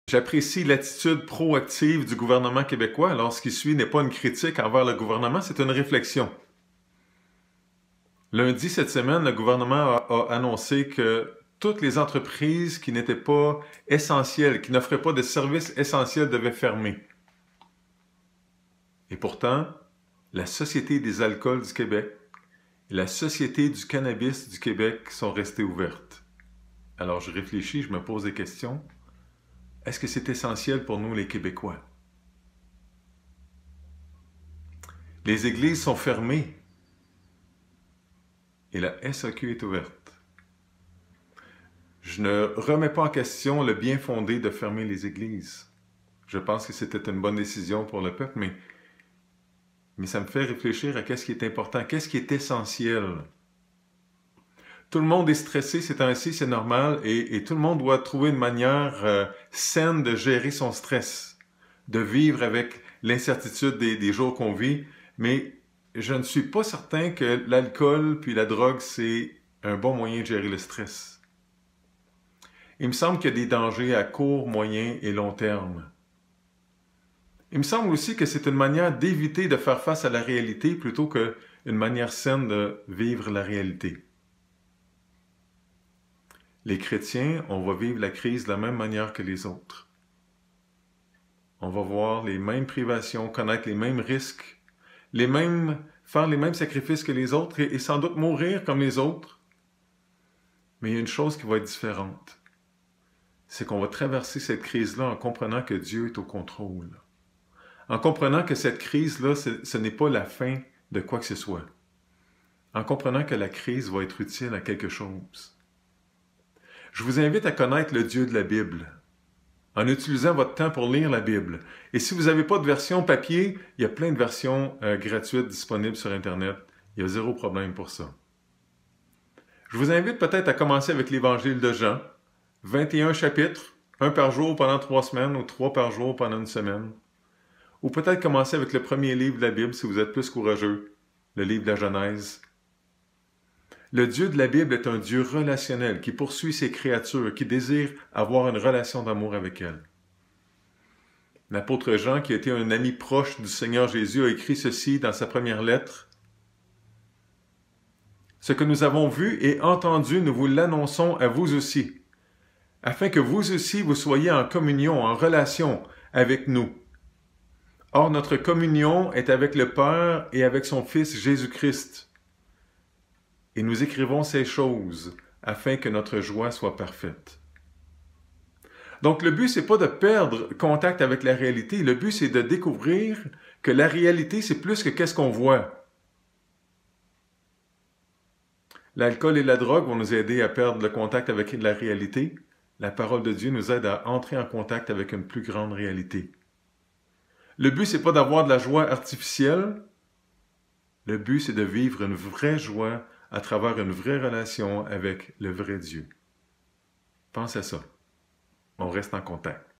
J'apprécie l'attitude proactive du gouvernement québécois. Alors, ce qui suit n'est pas une critique envers le gouvernement, c'est une réflexion. Lundi, cette semaine, le gouvernement a annoncé que toutes les entreprises qui n'étaient pas essentielles, qui n'offraient pas de services essentiels devaient fermer. Et pourtant, la Société des alcools du Québec et la Société du cannabis du Québec sont restées ouvertes. Alors, je réfléchis, je me pose des questions. Est-ce que c'est essentiel pour nous, les Québécois? Les églises sont fermées et la SAQ est ouverte. Je ne remets pas en question le bien fondé de fermer les églises. Je pense que c'était une bonne décision pour le peuple, mais ça me fait réfléchir à qu'est-ce qui est important, qu'est-ce qui est essentiel. Tout le monde est stressé ces temps-ci, c'est normal, et tout le monde doit trouver une manière saine de gérer son stress, de vivre avec l'incertitude des jours qu'on vit, mais je ne suis pas certain que l'alcool puis la drogue, c'est un bon moyen de gérer le stress. Il me semble qu'il y a des dangers à court, moyen et long terme. Il me semble aussi que c'est une manière d'éviter de faire face à la réalité plutôt qu'une manière saine de vivre la réalité. Les chrétiens, on va vivre la crise de la même manière que les autres. On va voir les mêmes privations, connaître les mêmes risques, faire les mêmes sacrifices que les autres et sans doute mourir comme les autres. Mais il y a une chose qui va être différente. C'est qu'on va traverser cette crise-là en comprenant que Dieu est au contrôle. En comprenant que cette crise-là, ce n'est pas la fin de quoi que ce soit. En comprenant que la crise va être utile à quelque chose. Je vous invite à connaître le Dieu de la Bible, en utilisant votre temps pour lire la Bible. Et si vous n'avez pas de version papier, il y a plein de versions gratuites disponibles sur Internet. Il y a zéro problème pour ça. Je vous invite peut-être à commencer avec l'Évangile de Jean, 21 chapitres, un par jour pendant 3 semaines ou 3 par jour pendant une semaine. Ou peut-être commencer avec le premier livre de la Bible si vous êtes plus courageux, le livre de la Genèse. Le Dieu de la Bible est un Dieu relationnel qui poursuit ses créatures, qui désire avoir une relation d'amour avec elles. L'apôtre Jean, qui était un ami proche du Seigneur Jésus, a écrit ceci dans sa première lettre. « Ce que nous avons vu et entendu, nous vous l'annonçons à vous aussi, afin que vous aussi vous soyez en communion, en relation avec nous. Or, notre communion est avec le Père et avec son Fils Jésus-Christ. Et nous écrivons ces choses afin que notre joie soit parfaite. » Donc le but, c'est pas de perdre contact avec la réalité. Le but, c'est de découvrir que la réalité, c'est plus que qu'est-ce qu'on voit. L'alcool et la drogue vont nous aider à perdre le contact avec la réalité. La parole de Dieu nous aide à entrer en contact avec une plus grande réalité. Le but, c'est pas d'avoir de la joie artificielle. Le but, c'est de vivre une vraie joie à travers une vraie relation avec le vrai Dieu. Pense à ça. On reste en contact.